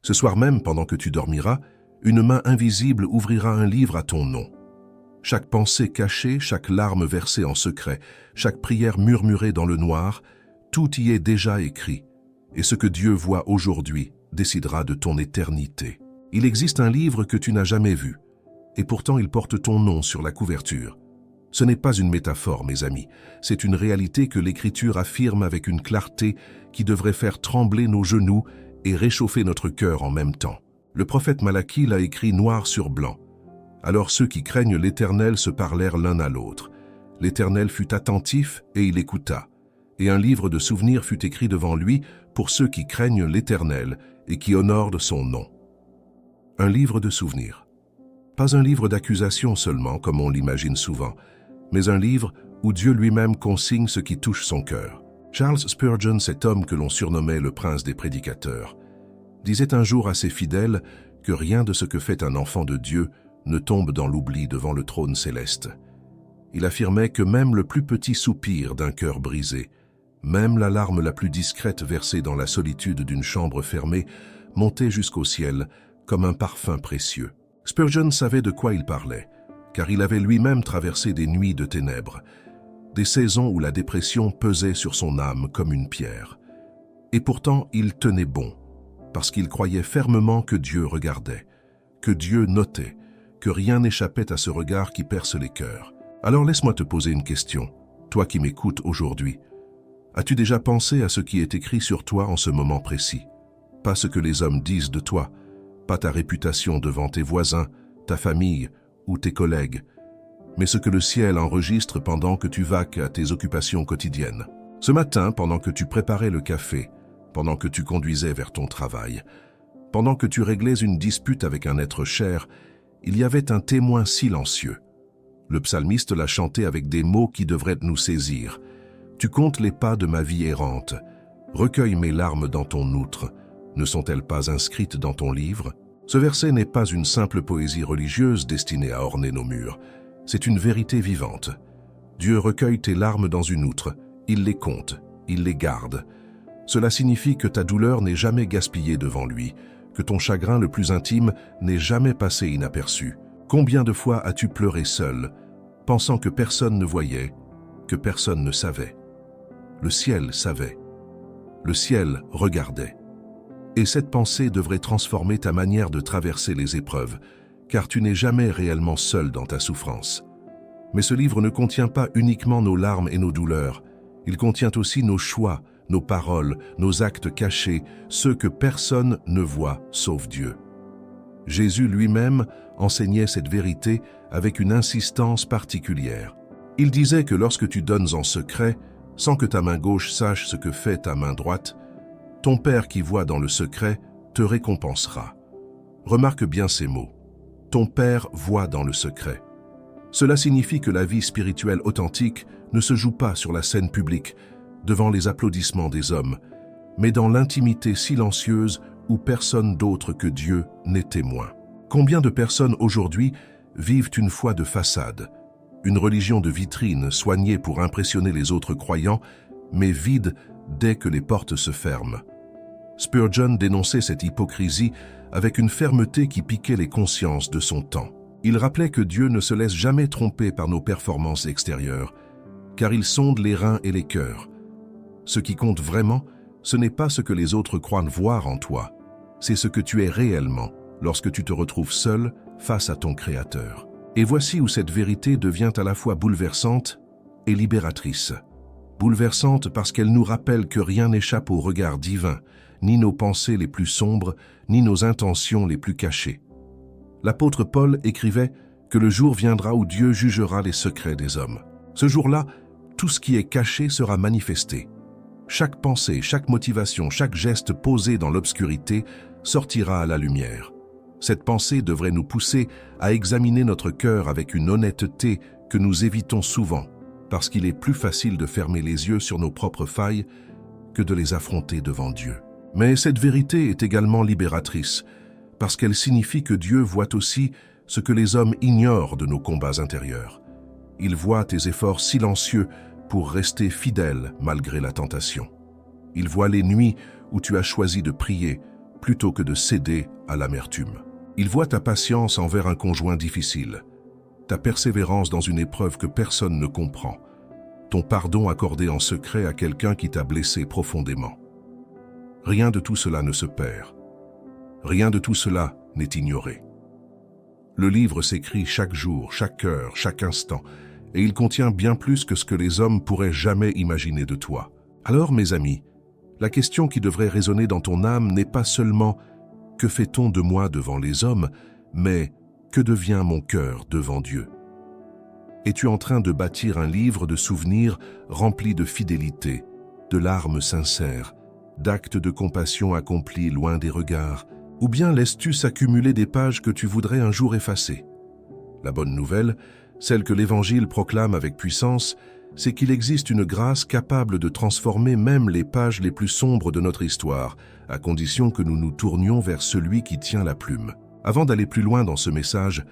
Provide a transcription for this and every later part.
Ce soir même, pendant que tu dormiras, une main invisible ouvrira un livre à ton nom. Chaque pensée cachée, chaque larme versée en secret, chaque prière murmurée dans le noir, tout y est déjà écrit. Et ce que Dieu voit aujourd'hui décidera de ton éternité. Il existe un livre que tu n'as jamais vu, et pourtant il porte ton nom sur la couverture. Ce n'est pas une métaphore, mes amis, c'est une réalité que l'Écriture affirme avec une clarté qui devrait faire trembler nos genoux et réchauffer notre cœur en même temps. Le prophète Malachie l'a écrit noir sur blanc. Alors ceux qui craignent l'Éternel se parlèrent l'un à l'autre. L'Éternel fut attentif et il écouta. Et un livre de souvenirs fut écrit devant lui pour ceux qui craignent l'Éternel et qui honorent son nom. Un livre de souvenirs. Pas un livre d'accusation seulement, comme on l'imagine souvent, mais un livre où Dieu lui-même consigne ce qui touche son cœur. Charles Spurgeon, cet homme que l'on surnommait le prince des prédicateurs, disait un jour à ses fidèles que rien de ce que fait un enfant de Dieu ne tombe dans l'oubli devant le trône céleste. Il affirmait que même le plus petit soupir d'un cœur brisé, même la larme la plus discrète versée dans la solitude d'une chambre fermée, montait jusqu'au ciel comme un parfum précieux. Spurgeon savait de quoi il parlait, car il avait lui-même traversé des nuits de ténèbres, des saisons où la dépression pesait sur son âme comme une pierre. Et pourtant, il tenait bon, parce qu'il croyait fermement que Dieu regardait, que Dieu notait, que rien n'échappait à ce regard qui perce les cœurs. Alors laisse-moi te poser une question, toi qui m'écoutes aujourd'hui. As-tu déjà pensé à ce qui est écrit sur toi en ce moment précis? Pas ce que les hommes disent de toi, pas ta réputation devant tes voisins, ta famille ou tes collègues, mais ce que le ciel enregistre pendant que tu vaques à tes occupations quotidiennes. Ce matin, pendant que tu préparais le café, pendant que tu conduisais vers ton travail, pendant que tu réglais une dispute avec un être cher, il y avait un témoin silencieux. Le psalmiste l'a chanté avec des mots qui devraient nous saisir. Tu comptes les pas de ma vie errante. Recueille mes larmes dans ton outre. Ne sont-elles pas inscrites dans ton livre? Ce verset n'est pas une simple poésie religieuse destinée à orner nos murs. C'est une vérité vivante. Dieu recueille tes larmes dans une outre. Il les compte, il les garde. Cela signifie que ta douleur n'est jamais gaspillée devant lui, que ton chagrin le plus intime n'est jamais passé inaperçu. Combien de fois as-tu pleuré seul, pensant que personne ne voyait, que personne ne savait? Le ciel savait. Le ciel regardait. Et cette pensée devrait transformer ta manière de traverser les épreuves, car tu n'es jamais réellement seul dans ta souffrance. Mais ce livre ne contient pas uniquement nos larmes et nos douleurs, il contient aussi nos choix, nos paroles, nos actes cachés, ceux que personne ne voit sauf Dieu. Jésus lui-même enseignait cette vérité avec une insistance particulière. Il disait que lorsque tu donnes en secret, sans que ta main gauche sache ce que fait ta main droite, ton Père qui voit dans le secret te récompensera. Remarque bien ces mots. Ton Père voit dans le secret. Cela signifie que la vie spirituelle authentique ne se joue pas sur la scène publique, devant les applaudissements des hommes, mais dans l'intimité silencieuse où personne d'autre que Dieu n'est témoin. Combien de personnes aujourd'hui vivent une foi de façade, une religion de vitrine soignée pour impressionner les autres croyants, mais vide dès que les portes se ferment? Spurgeon dénonçait cette hypocrisie avec une fermeté qui piquait les consciences de son temps. Il rappelait que Dieu ne se laisse jamais tromper par nos performances extérieures, car il sonde les reins et les cœurs. Ce qui compte vraiment, ce n'est pas ce que les autres croient voir en toi, c'est ce que tu es réellement lorsque tu te retrouves seul face à ton Créateur. Et voici où cette vérité devient à la fois bouleversante et libératrice. Bouleversante parce qu'elle nous rappelle que rien n'échappe au regard divin, ni nos pensées les plus sombres, ni nos intentions les plus cachées. L'apôtre Paul écrivait que le jour viendra où Dieu jugera les secrets des hommes. Ce jour-là, tout ce qui est caché sera manifesté. Chaque pensée, chaque motivation, chaque geste posé dans l'obscurité sortira à la lumière. Cette pensée devrait nous pousser à examiner notre cœur avec une honnêteté que nous évitons souvent, parce qu'il est plus facile de fermer les yeux sur nos propres failles que de les affronter devant Dieu. Mais cette vérité est également libératrice, parce qu'elle signifie que Dieu voit aussi ce que les hommes ignorent de nos combats intérieurs. Il voit tes efforts silencieux pour rester fidèle malgré la tentation. Il voit les nuits où tu as choisi de prier, plutôt que de céder à l'amertume. Il voit ta patience envers un conjoint difficile, ta persévérance dans une épreuve que personne ne comprend, ton pardon accordé en secret à quelqu'un qui t'a blessé profondément. Rien de tout cela ne se perd. Rien de tout cela n'est ignoré. Le livre s'écrit chaque jour, chaque heure, chaque instant, et il contient bien plus que ce que les hommes pourraient jamais imaginer de toi. Alors, mes amis, la question qui devrait résonner dans ton âme n'est pas seulement « Que fait-on de moi devant les hommes ?» mais « Que devient mon cœur devant Dieu ?» Es-tu en train de bâtir un livre de souvenirs rempli de fidélité, de larmes sincères, d'actes de compassion accomplis loin des regards, ou bien laisses-tu s'accumuler des pages que tu voudrais un jour effacer? La bonne nouvelle, celle que l'Évangile proclame avec puissance, c'est qu'il existe une grâce capable de transformer même les pages les plus sombres de notre histoire, à condition que nous nous tournions vers celui qui tient la plume. Avant d'aller plus loin dans ce message,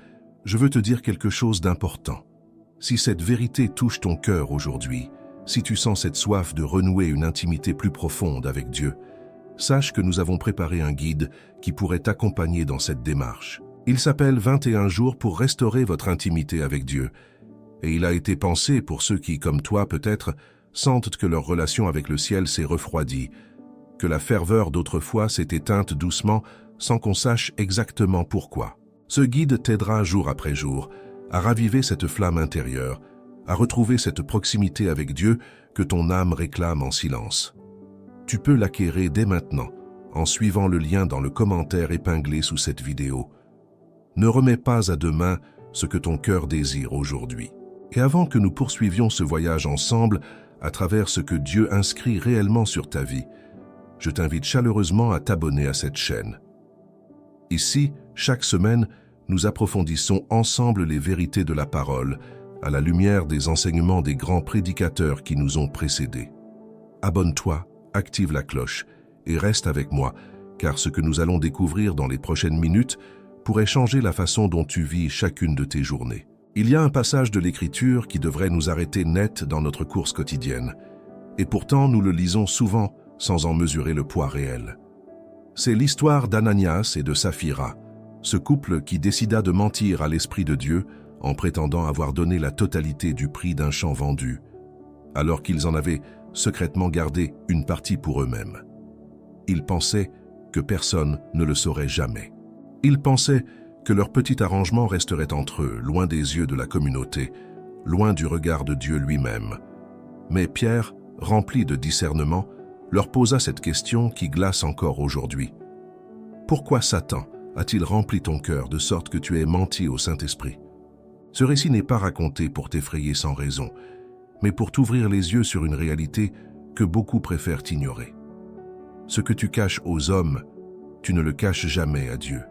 je veux te dire quelque chose d'important. Si cette vérité touche ton cœur aujourd'hui, si tu sens cette soif de renouer une intimité plus profonde avec Dieu, sache que nous avons préparé un guide qui pourrait t'accompagner dans cette démarche. Il s'appelle 21 jours pour restaurer votre intimité avec Dieu. Et il a été pensé pour ceux qui, comme toi peut-être, sentent que leur relation avec le ciel s'est refroidie, que la ferveur d'autrefois s'est éteinte doucement sans qu'on sache exactement pourquoi. Ce guide t'aidera jour après jour à raviver cette flamme intérieure, à retrouver cette proximité avec Dieu que ton âme réclame en silence. Tu peux l'acquérir dès maintenant en suivant le lien dans le commentaire épinglé sous cette vidéo. Ne remets pas à demain ce que ton cœur désire aujourd'hui. Et avant que nous poursuivions ce voyage ensemble à travers ce que Dieu inscrit réellement sur ta vie, je t'invite chaleureusement à t'abonner à cette chaîne. Ici, chaque semaine, nous approfondissons ensemble les vérités de la parole à la lumière des enseignements des grands prédicateurs qui nous ont précédés. Abonne-toi, active la cloche et reste avec moi, car ce que nous allons découvrir dans les prochaines minutes pourrait changer la façon dont tu vis chacune de tes journées. Il y a un passage de l'Écriture qui devrait nous arrêter net dans notre course quotidienne, et pourtant nous le lisons souvent sans en mesurer le poids réel. C'est l'histoire d'Ananias et de Saphira, ce couple qui décida de mentir à l'Esprit de Dieu en prétendant avoir donné la totalité du prix d'un champ vendu, alors qu'ils en avaient secrètement gardé une partie pour eux-mêmes. Ils pensaient que personne ne le saurait jamais. Ils pensaient que leur petit arrangement resterait entre eux, loin des yeux de la communauté, loin du regard de Dieu lui-même. Mais Pierre, rempli de discernement, leur posa cette question qui glace encore aujourd'hui. Pourquoi Satan a-t-il rempli ton cœur de sorte que tu aies menti au Saint-Esprit? Ce récit n'est pas raconté pour t'effrayer sans raison, mais pour t'ouvrir les yeux sur une réalité que beaucoup préfèrent ignorer. Ce que tu caches aux hommes, tu ne le caches jamais à Dieu.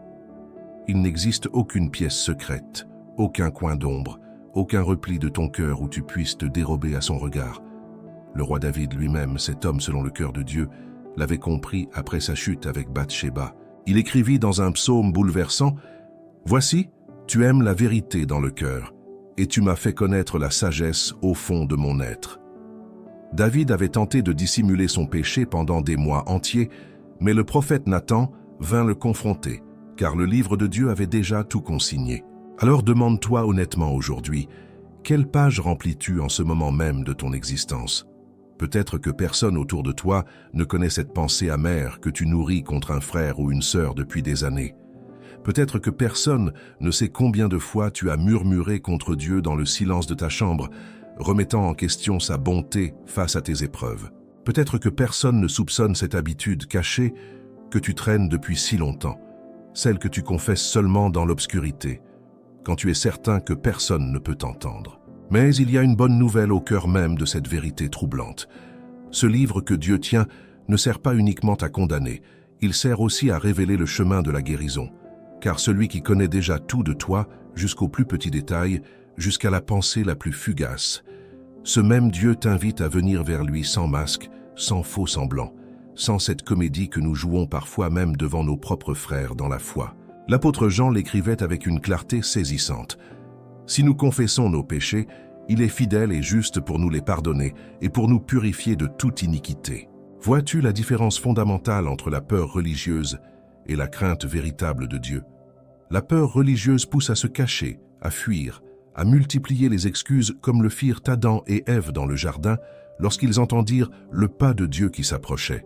Il n'existe aucune pièce secrète, aucun coin d'ombre, aucun repli de ton cœur où tu puisses te dérober à son regard. Le roi David lui-même, cet homme selon le cœur de Dieu, l'avait compris après sa chute avec Bathsheba. Il écrivit dans un psaume bouleversant « Voici, tu aimes la vérité dans le cœur, et tu m'as fait connaître la sagesse au fond de mon être. » David avait tenté de dissimuler son péché pendant des mois entiers, mais le prophète Nathan vint le confronter, car le livre de Dieu avait déjà tout consigné. Alors demande-toi honnêtement aujourd'hui, quelle page remplis-tu en ce moment même de ton existence? Peut-être que personne autour de toi ne connaît cette pensée amère que tu nourris contre un frère ou une sœur depuis des années. Peut-être que personne ne sait combien de fois tu as murmuré contre Dieu dans le silence de ta chambre, remettant en question sa bonté face à tes épreuves. Peut-être que personne ne soupçonne cette habitude cachée que tu traînes depuis si longtemps, celle que tu confesses seulement dans l'obscurité, quand tu es certain que personne ne peut t'entendre. Mais il y a une bonne nouvelle au cœur même de cette vérité troublante. Ce livre que Dieu tient ne sert pas uniquement à condamner, il sert aussi à révéler le chemin de la guérison. Car celui qui connaît déjà tout de toi, jusqu'aux plus petits détails, jusqu'à la pensée la plus fugace, ce même Dieu t'invite à venir vers lui sans masque, sans faux semblant, sans cette comédie que nous jouons parfois même devant nos propres frères dans la foi. L'apôtre Jean l'écrivait avec une clarté saisissante. Si nous confessons nos péchés, il est fidèle et juste pour nous les pardonner et pour nous purifier de toute iniquité. Vois-tu la différence fondamentale entre la peur religieuse et la crainte véritable de Dieu. La peur religieuse pousse à se cacher, à fuir, à multiplier les excuses comme le firent Adam et Ève dans le jardin lorsqu'ils entendirent le pas de Dieu qui s'approchait.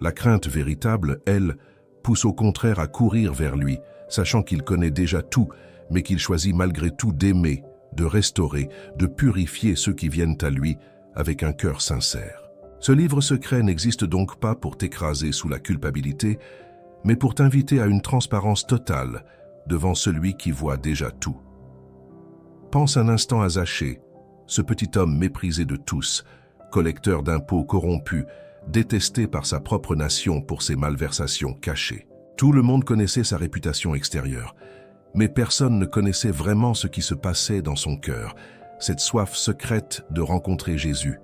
La crainte véritable, elle, pousse au contraire à courir vers lui, sachant qu'il connaît déjà tout, mais qu'il choisit malgré tout d'aimer, de restaurer, de purifier ceux qui viennent à lui avec un cœur sincère. Ce livre secret n'existe donc pas pour t'écraser sous la culpabilité, mais pour t'inviter à une transparence totale devant celui qui voit déjà tout. Pense un instant à Zachée, ce petit homme méprisé de tous, collecteur d'impôts corrompu, détesté par sa propre nation pour ses malversations cachées. Tout le monde connaissait sa réputation extérieure, mais personne ne connaissait vraiment ce qui se passait dans son cœur, cette soif secrète de rencontrer Jésus,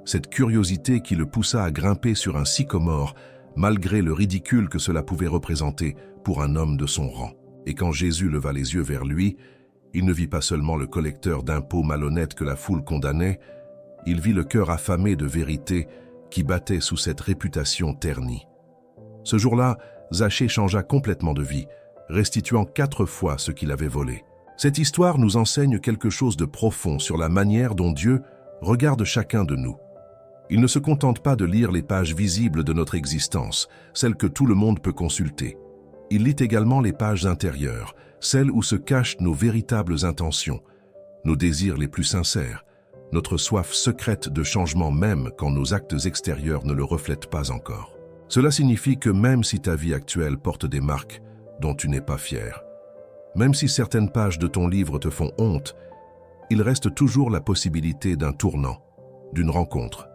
cette curiosité qui le poussa à grimper sur un sycomore, malgré le ridicule que cela pouvait représenter pour un homme de son rang. Et quand Jésus leva les yeux vers lui, il ne vit pas seulement le collecteur d'impôts malhonnête que la foule condamnait, il vit le cœur affamé de vérité qui battait sous cette réputation ternie. Ce jour-là, Zachée changea complètement de vie, restituant 4 fois ce qu'il avait volé. Cette histoire nous enseigne quelque chose de profond sur la manière dont Dieu regarde chacun de nous. Il ne se contente pas de lire les pages visibles de notre existence, celles que tout le monde peut consulter. Il lit également les pages intérieures, celles où se cachent nos véritables intentions, nos désirs les plus sincères, notre soif secrète de changement même quand nos actes extérieurs ne le reflètent pas encore. Cela signifie que même si ta vie actuelle porte des marques dont tu n'es pas fier, même si certaines pages de ton livre te font honte, il reste toujours la possibilité d'un tournant, d'une rencontre,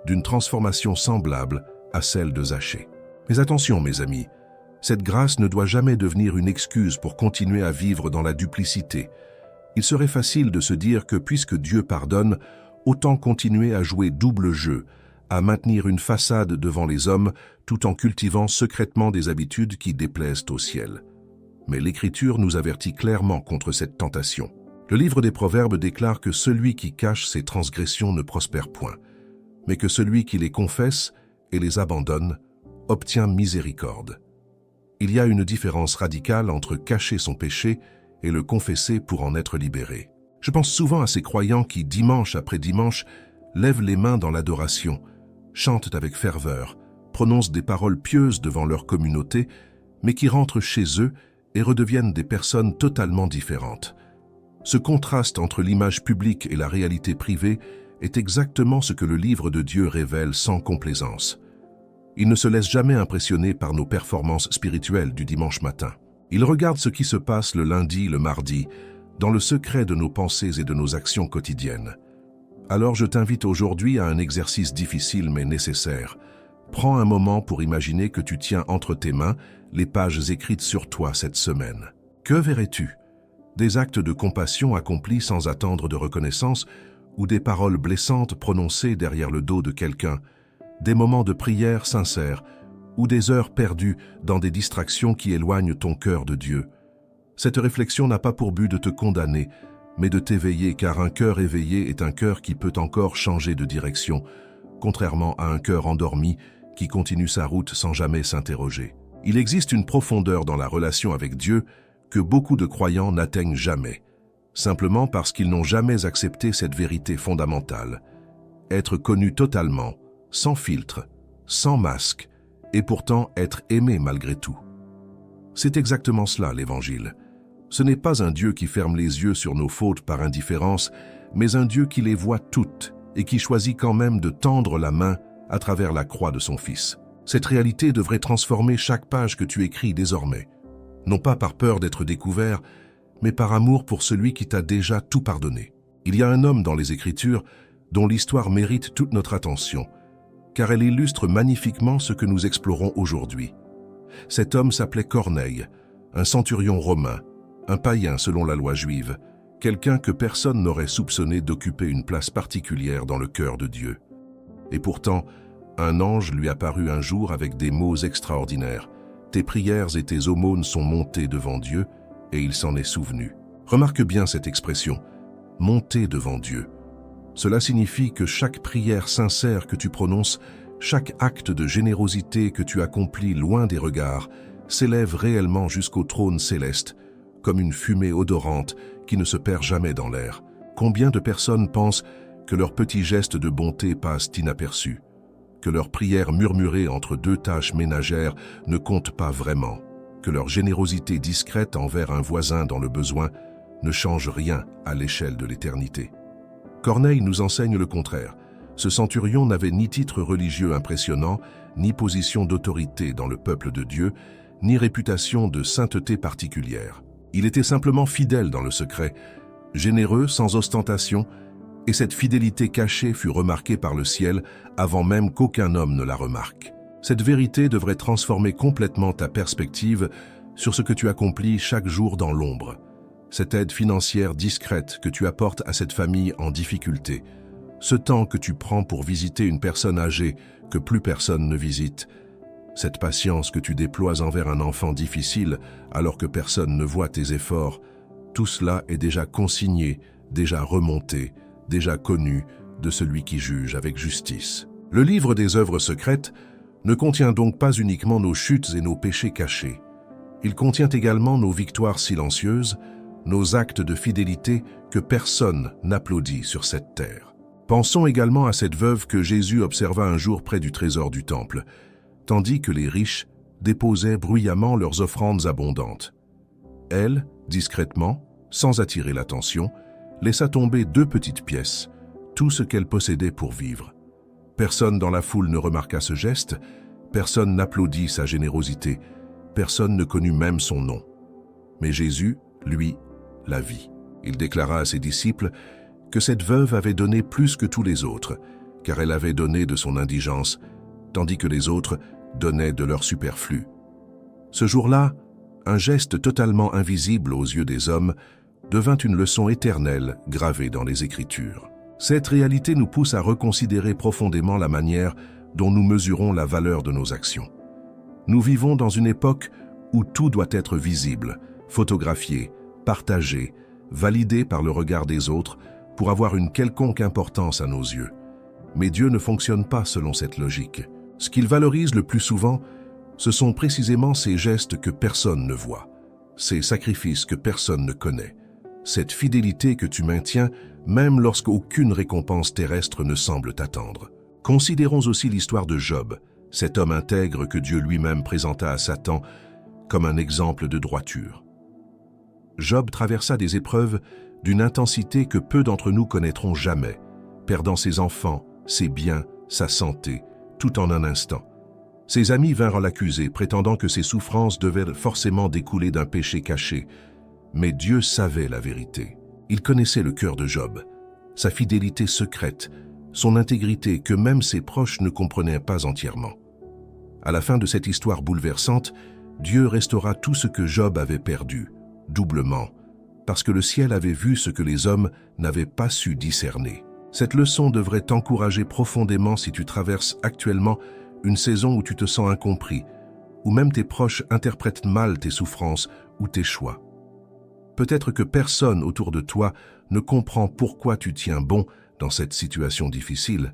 d'une transformation semblable à celle de Zachée. Mais attention mes amis, cette grâce ne doit jamais devenir une excuse pour continuer à vivre dans la duplicité. Il serait facile de se dire que puisque Dieu pardonne, autant continuer à jouer double jeu, à maintenir une façade devant les hommes tout en cultivant secrètement des habitudes qui déplaisent au ciel. Mais l'Écriture nous avertit clairement contre cette tentation. Le livre des Proverbes déclare que celui qui cache ses transgressions ne prospère point, mais que celui qui les confesse et les abandonne obtient miséricorde. Il y a une différence radicale entre cacher son péché et le confesser pour en être libéré. Je pense souvent à ces croyants qui, dimanche après dimanche, lèvent les mains dans l'adoration, chantent avec ferveur, prononcent des paroles pieuses devant leur communauté, mais qui rentrent chez eux et redeviennent des personnes totalement différentes. Ce contraste entre l'image publique et la réalité privée est exactement ce que le livre de Dieu révèle sans complaisance. Il ne se laisse jamais impressionner par nos performances spirituelles du dimanche matin. Il regarde ce qui se passe le lundi, le mardi, dans le secret de nos pensées et de nos actions quotidiennes. Alors je t'invite aujourd'hui à un exercice difficile mais nécessaire. Prends un moment pour imaginer que tu tiens entre tes mains les pages écrites sur toi cette semaine. Que verrais-tu? Des actes de compassion accomplis sans attendre de reconnaissance ou des paroles blessantes prononcées derrière le dos de quelqu'un, des moments de prière sincère ou des heures perdues dans des distractions qui éloignent ton cœur de Dieu. Cette réflexion n'a pas pour but de te condamner, mais de t'éveiller, car un cœur éveillé est un cœur qui peut encore changer de direction, contrairement à un cœur endormi qui continue sa route sans jamais s'interroger. Il existe une profondeur dans la relation avec Dieu que beaucoup de croyants n'atteignent jamais, simplement parce qu'ils n'ont jamais accepté cette vérité fondamentale. Être connu totalement, sans filtre, sans masque, et pourtant être aimé malgré tout. C'est exactement cela l'Évangile. Ce n'est pas un Dieu qui ferme les yeux sur nos fautes par indifférence, mais un Dieu qui les voit toutes et qui choisit quand même de tendre la main à travers la croix de son Fils. Cette réalité devrait transformer chaque page que tu écris désormais, non pas par peur d'être découvert, mais par amour pour celui qui t'a déjà tout pardonné. Il y a un homme dans les Écritures dont l'histoire mérite toute notre attention, car elle illustre magnifiquement ce que nous explorons aujourd'hui. Cet homme s'appelait Corneille, un centurion romain, un païen selon la loi juive, quelqu'un que personne n'aurait soupçonné d'occuper une place particulière dans le cœur de Dieu. Et pourtant, un ange lui apparut un jour avec des mots extraordinaires. Tes prières et tes aumônes sont montées devant Dieu, et il s'en est souvenu. Remarque bien cette expression, monter devant Dieu. Cela signifie que chaque prière sincère que tu prononces, chaque acte de générosité que tu accomplis loin des regards, s'élève réellement jusqu'au trône céleste, comme une fumée odorante qui ne se perd jamais dans l'air. Combien de personnes pensent que leurs petits gestes de bonté passent inaperçus, que leurs prières murmurées entre deux tâches ménagères ne comptent pas vraiment, que leur générosité discrète envers un voisin dans le besoin ne change rien à l'échelle de l'éternité. Corneille nous enseigne le contraire. Ce centurion n'avait ni titre religieux impressionnant, ni position d'autorité dans le peuple de Dieu, ni réputation de sainteté particulière. Il était simplement fidèle dans le secret, généreux sans ostentation, et cette fidélité cachée fut remarquée par le ciel avant même qu'aucun homme ne la remarque. Cette vérité devrait transformer complètement ta perspective sur ce que tu accomplis chaque jour dans l'ombre. Cette aide financière discrète que tu apportes à cette famille en difficulté, ce temps que tu prends pour visiter une personne âgée que plus personne ne visite, cette patience que tu déploies envers un enfant difficile alors que personne ne voit tes efforts, tout cela est déjà consigné, déjà remonté, déjà connu de celui qui juge avec justice. Le livre des œuvres secrètes ne contient donc pas uniquement nos chutes et nos péchés cachés. Il contient également nos victoires silencieuses, nos actes de fidélité que personne n'applaudit sur cette terre. Pensons également à cette veuve que Jésus observa un jour près du trésor du temple, tandis que les riches déposaient bruyamment leurs offrandes abondantes. Elle, discrètement, sans attirer l'attention, laissa tomber 2 petites pièces, tout ce qu'elle possédait pour vivre. Personne dans la foule ne remarqua ce geste, personne n'applaudit sa générosité, personne ne connut même son nom. Mais Jésus, lui, la vit. Il déclara à ses disciples que cette veuve avait donné plus que tous les autres, car elle avait donné de son indigence, tandis que les autres donnaient de leur superflu. Ce jour-là, un geste totalement invisible aux yeux des hommes devint une leçon éternelle gravée dans les Écritures. Cette réalité nous pousse à reconsidérer profondément la manière dont nous mesurons la valeur de nos actions. Nous vivons dans une époque où tout doit être visible, photographié, partagé, validé par le regard des autres pour avoir une quelconque importance à nos yeux. Mais Dieu ne fonctionne pas selon cette logique. Ce qu'il valorise le plus souvent, ce sont précisément ces gestes que personne ne voit, ces sacrifices que personne ne connaît, cette fidélité que tu maintiens même lorsqu'aucune récompense terrestre ne semble t'attendre. Considérons aussi l'histoire de Job, cet homme intègre que Dieu lui-même présenta à Satan comme un exemple de droiture. Job traversa des épreuves d'une intensité que peu d'entre nous connaîtront jamais, perdant ses enfants, ses biens, sa santé, tout en un instant. Ses amis vinrent l'accuser, prétendant que ses souffrances devaient forcément découler d'un péché caché. Mais Dieu savait la vérité. Il connaissait le cœur de Job, sa fidélité secrète, son intégrité que même ses proches ne comprenaient pas entièrement. À la fin de cette histoire bouleversante, Dieu restaura tout ce que Job avait perdu, doublement, parce que le ciel avait vu ce que les hommes n'avaient pas su discerner. Cette leçon devrait t'encourager profondément si tu traverses actuellement une saison où tu te sens incompris, où même tes proches interprètent mal tes souffrances ou tes choix. Peut-être que personne autour de toi ne comprend pourquoi tu tiens bon dans cette situation difficile,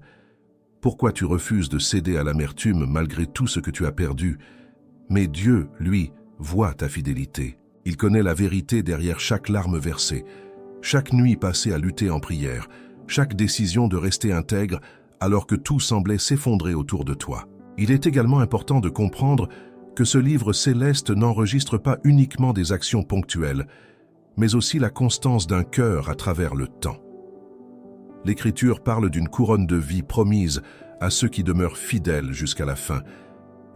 pourquoi tu refuses de céder à l'amertume malgré tout ce que tu as perdu. Mais Dieu, lui, voit ta fidélité. Il connaît la vérité derrière chaque larme versée, chaque nuit passée à lutter en prière, chaque décision de rester intègre alors que tout semblait s'effondrer autour de toi. Il est également important de comprendre que ce livre céleste n'enregistre pas uniquement des actions ponctuelles, mais aussi la constance d'un cœur à travers le temps. L'Écriture parle d'une couronne de vie promise à ceux qui demeurent fidèles jusqu'à la fin,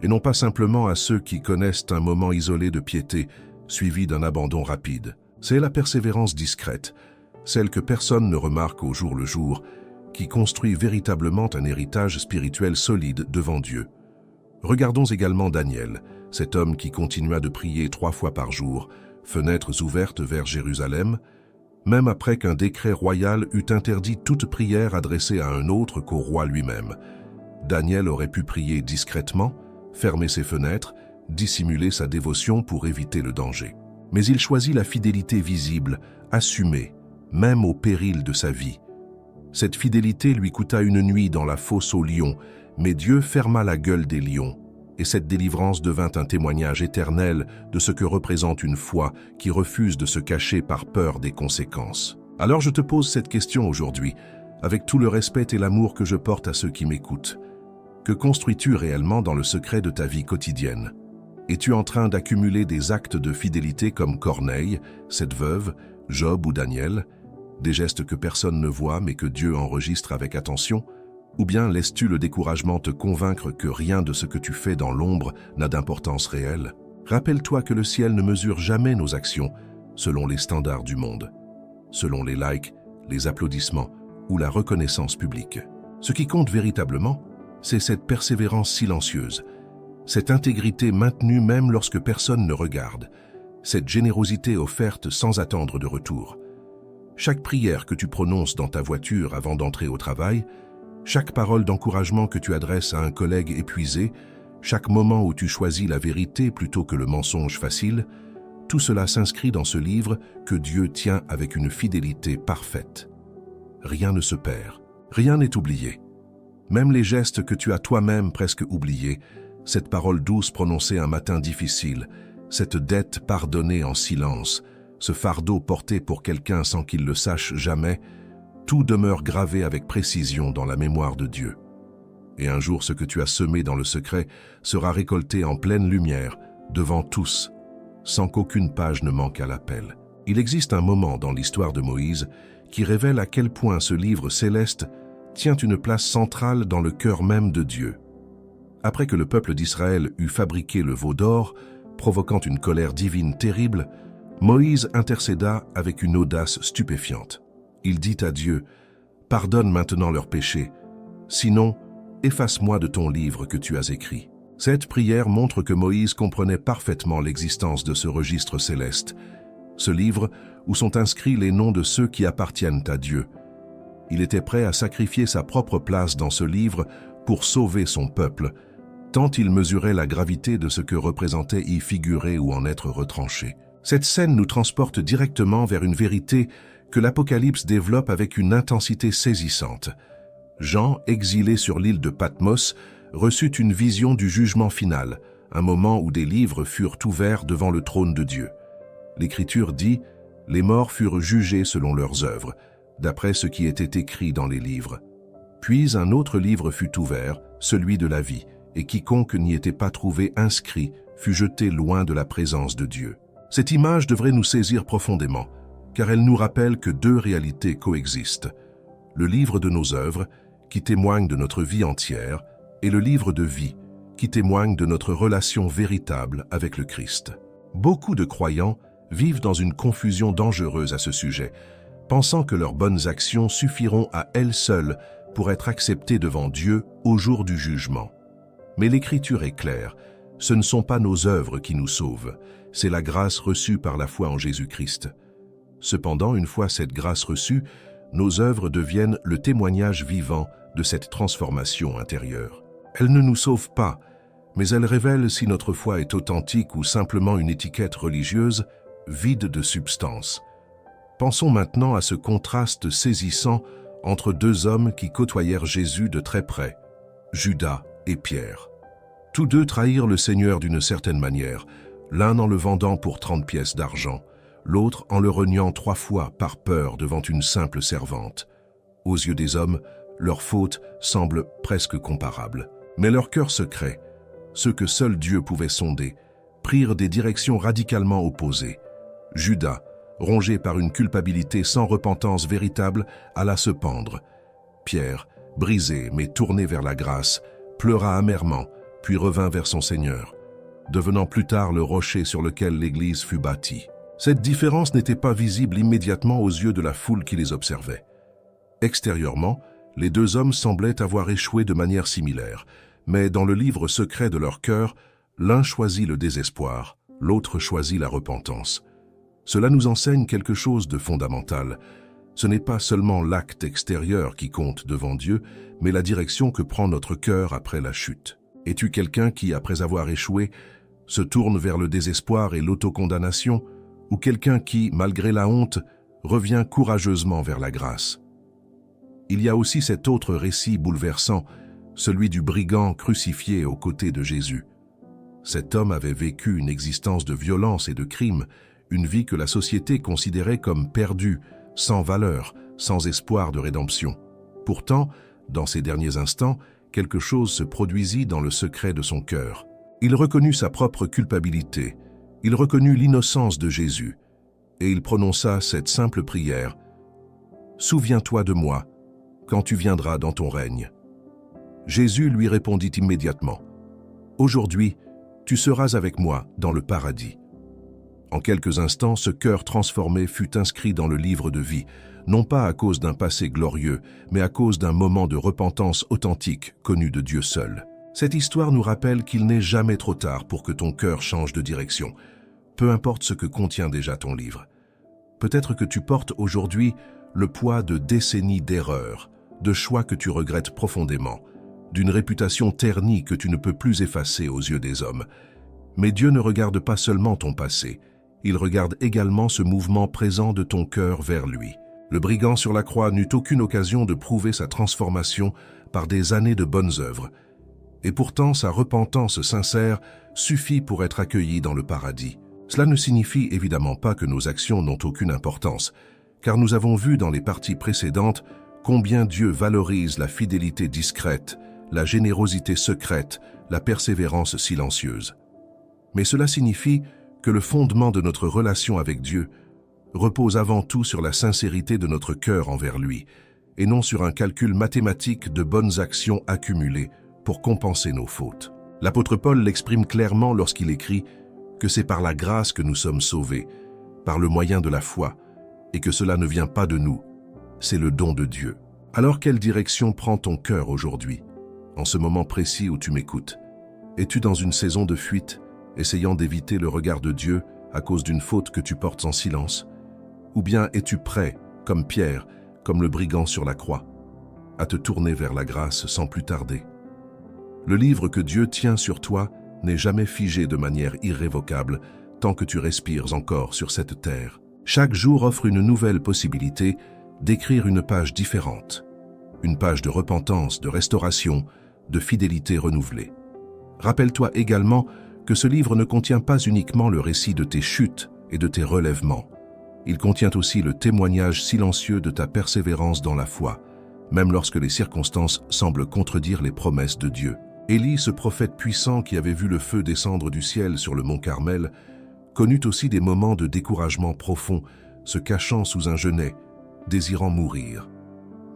et non pas simplement à ceux qui connaissent un moment isolé de piété, suivi d'un abandon rapide. C'est la persévérance discrète, celle que personne ne remarque au jour le jour, qui construit véritablement un héritage spirituel solide devant Dieu. Regardons également Daniel, cet homme qui continua de prier 3 fois par jour, fenêtres ouvertes vers Jérusalem, même après qu'un décret royal eût interdit toute prière adressée à un autre qu'au roi lui-même. Daniel aurait pu prier discrètement, fermer ses fenêtres, dissimuler sa dévotion pour éviter le danger. Mais il choisit la fidélité visible, assumée, même au péril de sa vie. Cette fidélité lui coûta une nuit dans la fosse aux lions, mais Dieu ferma la gueule des lions. et cette délivrance devint un témoignage éternel de ce que représente une foi qui refuse de se cacher par peur des conséquences. Alors je te pose cette question aujourd'hui, avec tout le respect et l'amour que je porte à ceux qui m'écoutent. Que construis-tu réellement dans le secret de ta vie quotidienne? Es-tu en train d'accumuler des actes de fidélité comme Corneille, cette veuve, Job ou Daniel, des gestes que personne ne voit mais que Dieu enregistre avec attention? Ou bien laisses-tu le découragement te convaincre que rien de ce que tu fais dans l'ombre n'a d'importance réelle? Rappelle-toi que le ciel ne mesure jamais nos actions selon les standards du monde, selon les likes, les applaudissements ou la reconnaissance publique. Ce qui compte véritablement, c'est cette persévérance silencieuse, cette intégrité maintenue même lorsque personne ne regarde, cette générosité offerte sans attendre de retour. Chaque prière que tu prononces dans ta voiture avant d'entrer au travail, chaque parole d'encouragement que tu adresses à un collègue épuisé, chaque moment où tu choisis la vérité plutôt que le mensonge facile, tout cela s'inscrit dans ce livre que Dieu tient avec une fidélité parfaite. Rien ne se perd, rien n'est oublié. Même les gestes que tu as toi-même presque oubliés, cette parole douce prononcée un matin difficile, cette dette pardonnée en silence, ce fardeau porté pour quelqu'un sans qu'il le sache jamais, tout demeure gravé avec précision dans la mémoire de Dieu. Et un jour, ce que tu as semé dans le secret sera récolté en pleine lumière, devant tous, sans qu'aucune page ne manque à l'appel. Il existe un moment dans l'histoire de Moïse qui révèle à quel point ce livre céleste tient une place centrale dans le cœur même de Dieu. Après que le peuple d'Israël eut fabriqué le veau d'or, provoquant une colère divine terrible, Moïse intercéda avec une audace stupéfiante. Il dit à Dieu, « Pardonne maintenant leurs péchés, sinon, efface-moi de ton livre que tu as écrit. » Cette prière montre que Moïse comprenait parfaitement l'existence de ce registre céleste, ce livre où sont inscrits les noms de ceux qui appartiennent à Dieu. Il était prêt à sacrifier sa propre place dans ce livre pour sauver son peuple, tant il mesurait la gravité de ce que représentait y figurer ou en être retranché. Cette scène nous transporte directement vers une vérité que l'Apocalypse développe avec une intensité saisissante. Jean, exilé sur l'île de Patmos, reçut une vision du jugement final, un moment où des livres furent ouverts devant le trône de Dieu. L'Écriture dit « Les morts furent jugés selon leurs œuvres », d'après ce qui était écrit dans les livres. Puis un autre livre fut ouvert, celui de la vie, et quiconque n'y était pas trouvé inscrit fut jeté loin de la présence de Dieu. Cette image devrait nous saisir profondément, car elle nous rappelle que deux réalités coexistent. Le livre de nos œuvres, qui témoigne de notre vie entière, et le livre de vie, qui témoigne de notre relation véritable avec le Christ. Beaucoup de croyants vivent dans une confusion dangereuse à ce sujet, pensant que leurs bonnes actions suffiront à elles seules pour être acceptées devant Dieu au jour du jugement. Mais l'Écriture est claire, ce ne sont pas nos œuvres qui nous sauvent, c'est la grâce reçue par la foi en Jésus-Christ. Cependant, une fois cette grâce reçue, nos œuvres deviennent le témoignage vivant de cette transformation intérieure. Elles ne nous sauvent pas, mais elles révèlent si notre foi est authentique ou simplement une étiquette religieuse vide de substance. Pensons maintenant à ce contraste saisissant entre deux hommes qui côtoyèrent Jésus de très près, Judas et Pierre. Tous deux trahirent le Seigneur d'une certaine manière, l'un en le vendant pour 30 pièces d'argent, l'autre en le reniant 3 fois par peur devant une simple servante. Aux yeux des hommes, leurs fautes semblent presque comparables. Mais leurs cœurs secrets, ceux que seul Dieu pouvait sonder, prirent des directions radicalement opposées. Judas, rongé par une culpabilité sans repentance véritable, alla se pendre. Pierre, brisé mais tourné vers la grâce, pleura amèrement, puis revint vers son Seigneur, devenant plus tard le rocher sur lequel l'Église fut bâtie. Cette différence n'était pas visible immédiatement aux yeux de la foule qui les observait. Extérieurement, les deux hommes semblaient avoir échoué de manière similaire, mais dans le livre secret de leur cœur, l'un choisit le désespoir, l'autre choisit la repentance. Cela nous enseigne quelque chose de fondamental. Ce n'est pas seulement l'acte extérieur qui compte devant Dieu, mais la direction que prend notre cœur après la chute. Es-tu quelqu'un qui, après avoir échoué, se tourne vers le désespoir et l'autocondamnation, ou quelqu'un qui, malgré la honte, revient courageusement vers la grâce? Il y a aussi cet autre récit bouleversant, celui du brigand crucifié aux côtés de Jésus. Cet homme avait vécu une existence de violence et de crime, une vie que la société considérait comme perdue, sans valeur, sans espoir de rédemption. Pourtant, dans ces derniers instants, quelque chose se produisit dans le secret de son cœur. Il reconnut sa propre culpabilité, il reconnut l'innocence de Jésus, et il prononça cette simple prière: « Souviens-toi de moi, quand tu viendras dans ton règne. » Jésus lui répondit immédiatement: « Aujourd'hui, tu seras avec moi dans le paradis. » En quelques instants, ce cœur transformé fut inscrit dans le livre de vie, non pas à cause d'un passé glorieux, mais à cause d'un moment de repentance authentique connu de Dieu seul. Cette histoire nous rappelle qu'il n'est jamais trop tard pour que ton cœur change de direction, peu importe ce que contient déjà ton livre. Peut-être que tu portes aujourd'hui le poids de décennies d'erreurs, de choix que tu regrettes profondément, d'une réputation ternie que tu ne peux plus effacer aux yeux des hommes. Mais Dieu ne regarde pas seulement ton passé, il regarde également ce mouvement présent de ton cœur vers lui. Le brigand sur la croix n'eut aucune occasion de prouver sa transformation par des années de bonnes œuvres. Et pourtant, sa repentance sincère suffit pour être accueilli dans le paradis. Cela ne signifie évidemment pas que nos actions n'ont aucune importance, car nous avons vu dans les parties précédentes combien Dieu valorise la fidélité discrète, la générosité secrète, la persévérance silencieuse. Mais cela signifie que le fondement de notre relation avec Dieu repose avant tout sur la sincérité de notre cœur envers lui, et non sur un calcul mathématique de bonnes actions accumulées pour compenser nos fautes. L'apôtre Paul l'exprime clairement lorsqu'il écrit que c'est par la grâce que nous sommes sauvés, par le moyen de la foi, et que cela ne vient pas de nous, c'est le don de Dieu. Alors quelle direction prend ton cœur aujourd'hui, en ce moment précis où tu m'écoutes? Es-tu dans une saison de fuite, essayant d'éviter le regard de Dieu à cause d'une faute que tu portes en silence? Ou bien es-tu prêt, comme Pierre, comme le brigand sur la croix, à te tourner vers la grâce sans plus tarder? Le livre que Dieu tient sur toi n'est jamais figé de manière irrévocable tant que tu respires encore sur cette terre. Chaque jour offre une nouvelle possibilité d'écrire une page différente. Une page de repentance, de restauration, de fidélité renouvelée. Rappelle-toi également que ce livre ne contient pas uniquement le récit de tes chutes et de tes relèvements. Il contient aussi le témoignage silencieux de ta persévérance dans la foi, même lorsque les circonstances semblent contredire les promesses de Dieu. Élie, ce prophète puissant qui avait vu le feu descendre du ciel sur le mont Carmel, connut aussi des moments de découragement profond, se cachant sous un genêt, désirant mourir.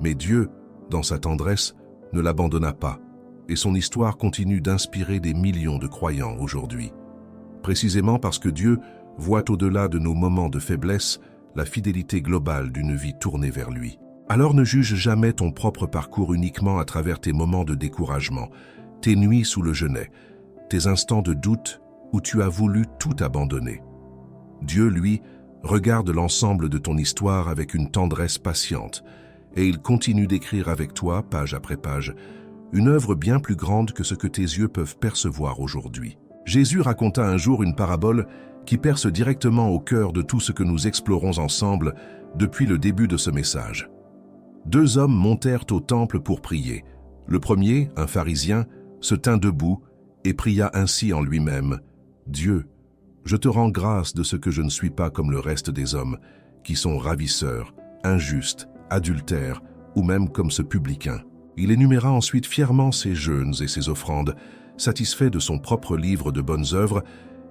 Mais Dieu, dans sa tendresse, ne l'abandonna pas, et son histoire continue d'inspirer des millions de croyants aujourd'hui. Précisément parce que Dieu voit au-delà de nos moments de faiblesse la fidélité globale d'une vie tournée vers lui. Alors ne juge jamais ton propre parcours uniquement à travers tes moments de découragement, tes nuits sous le genêt, tes instants de doute où tu as voulu tout abandonner. Dieu, lui, regarde l'ensemble de ton histoire avec une tendresse patiente, et il continue d'écrire avec toi, page après page, une œuvre bien plus grande que ce que tes yeux peuvent percevoir aujourd'hui. Jésus raconta un jour une parabole qui perce directement au cœur de tout ce que nous explorons ensemble depuis le début de ce message. Deux hommes montèrent au temple pour prier. Le premier, un pharisien, se tint debout et pria ainsi en lui-même: « Dieu, je te rends grâce de ce que je ne suis pas comme le reste des hommes, qui sont ravisseurs, injustes, adultères, ou même comme ce publicain. » Il énuméra ensuite fièrement ses jeûnes et ses offrandes, satisfait de son propre livre de bonnes œuvres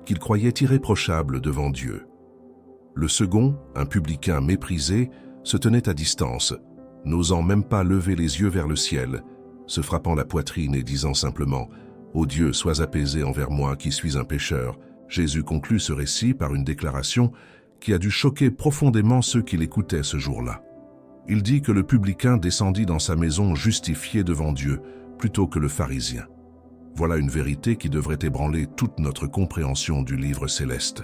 qu'il croyait irréprochable devant Dieu. Le second, un publicain méprisé, se tenait à distance, n'osant même pas lever les yeux vers le ciel, se frappant la poitrine et disant simplement « Ô Dieu, sois apaisé envers moi qui suis un pécheur ». Jésus conclut ce récit par une déclaration qui a dû choquer profondément ceux qui l'écoutaient ce jour-là. Il dit que le publicain descendit dans sa maison justifié devant Dieu plutôt que le pharisien. Voilà une vérité qui devrait ébranler toute notre compréhension du livre céleste.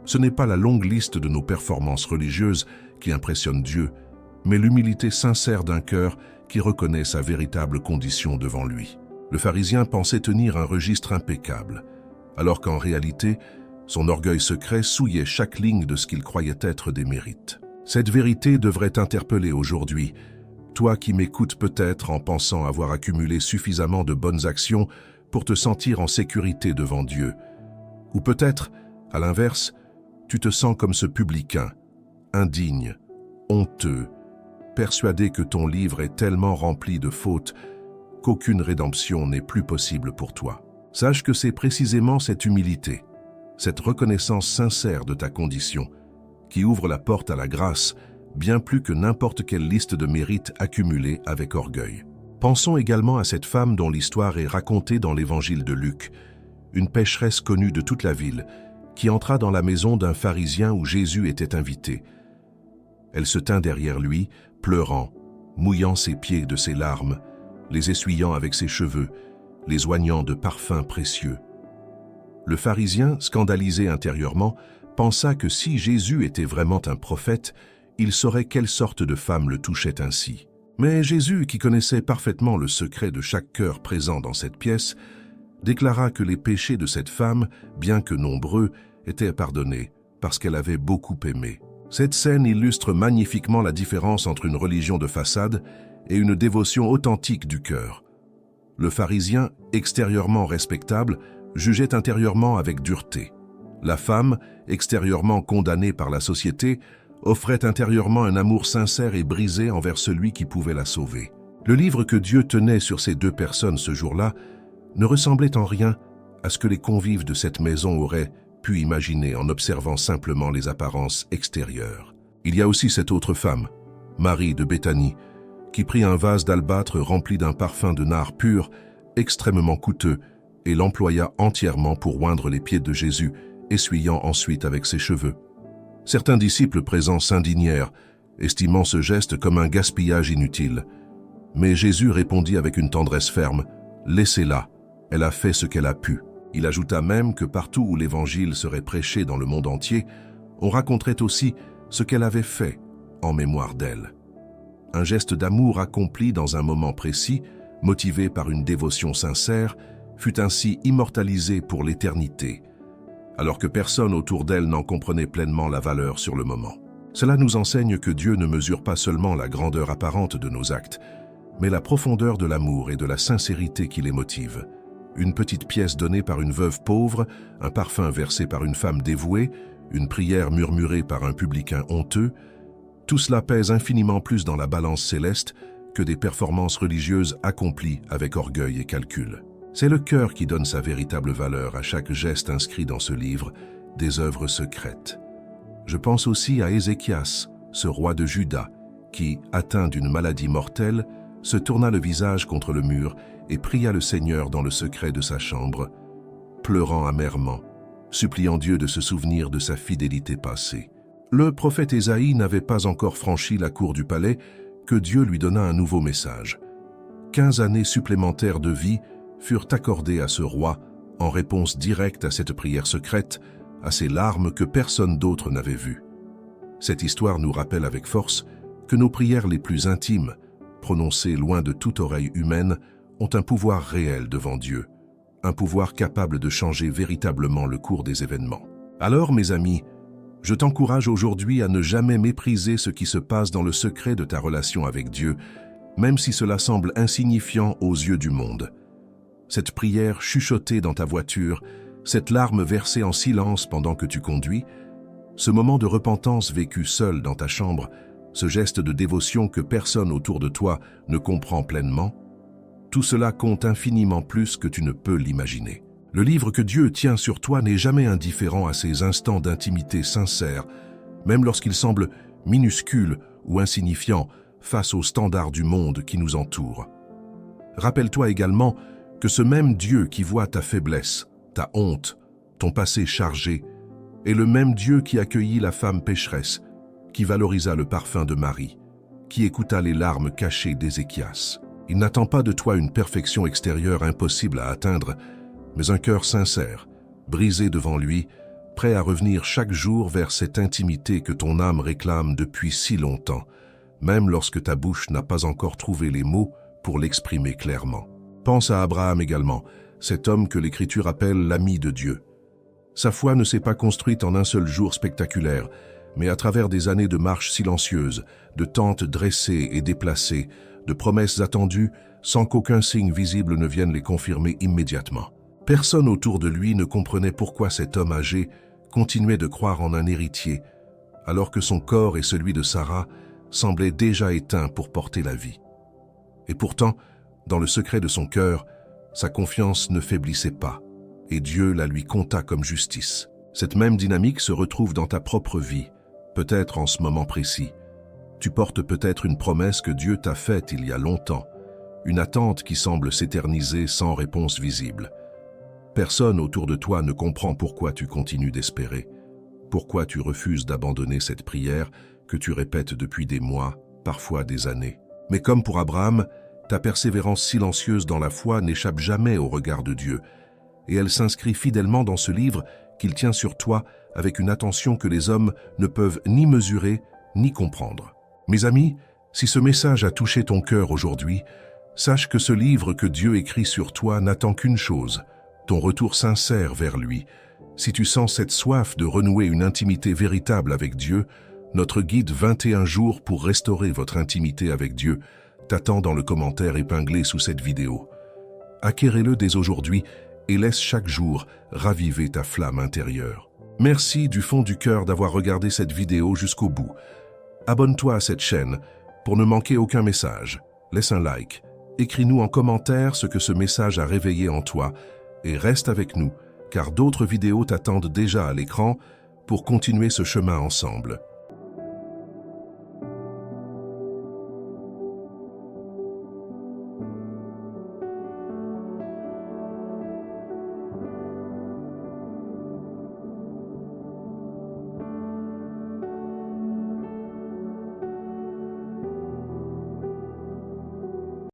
Ce n'est pas la longue liste de nos performances religieuses qui impressionne Dieu, mais l'humilité sincère d'un cœur qui reconnaît sa véritable condition devant lui. Le pharisien pensait tenir un registre impeccable, alors qu'en réalité, son orgueil secret souillait chaque ligne de ce qu'il croyait être des mérites. Cette vérité devrait t'interpeller aujourd'hui, toi qui m'écoutes peut-être en pensant avoir accumulé suffisamment de bonnes actions pour te sentir en sécurité devant Dieu. Ou peut-être, à l'inverse, tu te sens comme ce publicain, indigne, honteux, persuadé que ton livre est tellement rempli de fautes qu'aucune rédemption n'est plus possible pour toi. Sache que c'est précisément cette humilité, cette reconnaissance sincère de ta condition, qui ouvre la porte à la grâce, bien plus que n'importe quelle liste de mérites accumulés avec orgueil. Pensons également à cette femme dont l'histoire est racontée dans l'évangile de Luc, une pécheresse connue de toute la ville, qui entra dans la maison d'un pharisien où Jésus était invité. Elle se tint derrière lui, pleurant, mouillant ses pieds de ses larmes, les essuyant avec ses cheveux, les oignant de parfums précieux. Le pharisien, scandalisé intérieurement, pensa que si Jésus était vraiment un prophète, il saurait quelle sorte de femme le touchait ainsi. Mais Jésus, qui connaissait parfaitement le secret de chaque cœur présent dans cette pièce, déclara que les péchés de cette femme, bien que nombreux, étaient pardonnés parce qu'elle avait beaucoup aimé. Cette scène illustre magnifiquement la différence entre une religion de façade et une dévotion authentique du cœur. Le pharisien, extérieurement respectable, jugeait intérieurement avec dureté. La femme, extérieurement condamnée par la société, offrait intérieurement un amour sincère et brisé envers celui qui pouvait la sauver. Le livre que Dieu tenait sur ces deux personnes ce jour-là ne ressemblait en rien à ce que les convives de cette maison auraient pu imaginer en observant simplement les apparences extérieures. Il y a aussi cette autre femme, Marie de Béthanie, qui prit un vase d'albâtre rempli d'un parfum de nard pur, extrêmement coûteux, et l'employa entièrement pour oindre les pieds de Jésus, essuyant ensuite avec ses cheveux. Certains disciples présents s'indignèrent, estimant ce geste comme un gaspillage inutile. Mais Jésus répondit avec une tendresse ferme, « Laissez-la, elle a fait ce qu'elle a pu. » Il ajouta même que partout où l'Évangile serait prêché dans le monde entier, on raconterait aussi ce qu'elle avait fait en mémoire d'elle. Un geste d'amour accompli dans un moment précis, motivé par une dévotion sincère, fut ainsi immortalisé pour l'éternité, alors que personne autour d'elle n'en comprenait pleinement la valeur sur le moment. Cela nous enseigne que Dieu ne mesure pas seulement la grandeur apparente de nos actes, mais la profondeur de l'amour et de la sincérité qui les motive. Une petite pièce donnée par une veuve pauvre, un parfum versé par une femme dévouée, une prière murmurée par un publicain honteux, tout cela pèse infiniment plus dans la balance céleste que des performances religieuses accomplies avec orgueil et calcul. C'est le cœur qui donne sa véritable valeur à chaque geste inscrit dans ce livre, des œuvres secrètes. Je pense aussi à Ézéchias, ce roi de Juda, qui, atteint d'une maladie mortelle, se tourna le visage contre le mur et pria le Seigneur dans le secret de sa chambre, pleurant amèrement, suppliant Dieu de se souvenir de sa fidélité passée. Le prophète Ésaïe n'avait pas encore franchi la cour du palais que Dieu lui donna un nouveau message. 15 années supplémentaires de vie furent accordées à ce roi en réponse directe à cette prière secrète, à ces larmes que personne d'autre n'avait vues. Cette histoire nous rappelle avec force que nos prières les plus intimes, prononcées loin de toute oreille humaine, ont un pouvoir réel devant Dieu, un pouvoir capable de changer véritablement le cours des événements. Alors, mes amis, je t'encourage aujourd'hui à ne jamais mépriser ce qui se passe dans le secret de ta relation avec Dieu, même si cela semble insignifiant aux yeux du monde. Cette prière chuchotée dans ta voiture, cette larme versée en silence pendant que tu conduis, ce moment de repentance vécu seul dans ta chambre, ce geste de dévotion que personne autour de toi ne comprend pleinement, tout cela compte infiniment plus que tu ne peux l'imaginer. Le livre que Dieu tient sur toi n'est jamais indifférent à ces instants d'intimité sincère, même lorsqu'ils semblent minuscules ou insignifiants face aux standards du monde qui nous entoure. Rappelle-toi également que ce même Dieu qui voit ta faiblesse, ta honte, ton passé chargé, est le même Dieu qui accueillit la femme pécheresse, qui valorisa le parfum de Marie, qui écouta les larmes cachées d'Ézéchias. Il n'attend pas de toi une perfection extérieure impossible à atteindre, mais un cœur sincère, brisé devant lui, prêt à revenir chaque jour vers cette intimité que ton âme réclame depuis si longtemps, même lorsque ta bouche n'a pas encore trouvé les mots pour l'exprimer clairement. Pense à Abraham également, cet homme que l'Écriture appelle l'ami de Dieu. Sa foi ne s'est pas construite en un seul jour spectaculaire, mais à travers des années de marches silencieuses, de tentes dressées et déplacées, de promesses attendues, sans qu'aucun signe visible ne vienne les confirmer immédiatement. Personne autour de lui ne comprenait pourquoi cet homme âgé continuait de croire en un héritier, alors que son corps et celui de Sarah semblaient déjà éteints pour porter la vie. Et pourtant, dans le secret de son cœur, sa confiance ne faiblissait pas, et Dieu la lui compta comme justice. Cette même dynamique se retrouve dans ta propre vie, peut-être en ce moment précis. Tu portes peut-être une promesse que Dieu t'a faite il y a longtemps, une attente qui semble s'éterniser sans réponse visible. Personne autour de toi ne comprend pourquoi tu continues d'espérer, pourquoi tu refuses d'abandonner cette prière que tu répètes depuis des mois, parfois des années. Mais comme pour Abraham, ta persévérance silencieuse dans la foi n'échappe jamais au regard de Dieu, et elle s'inscrit fidèlement dans ce livre qu'il tient sur toi avec une attention que les hommes ne peuvent ni mesurer ni comprendre. Mes amis, si ce message a touché ton cœur aujourd'hui, sache que ce livre que Dieu écrit sur toi n'attend qu'une chose, ton retour sincère vers lui. Si tu sens cette soif de renouer une intimité véritable avec Dieu, notre guide 21 jours pour restaurer votre intimité avec Dieu t'attend dans le commentaire épinglé sous cette vidéo. Acquérez-le dès aujourd'hui et laisse chaque jour raviver ta flamme intérieure. Merci du fond du cœur d'avoir regardé cette vidéo jusqu'au bout. Abonne-toi à cette chaîne pour ne manquer aucun message. Laisse un like, écris-nous en commentaire ce que ce message a réveillé en toi et reste avec nous, car d'autres vidéos t'attendent déjà à l'écran pour continuer ce chemin ensemble.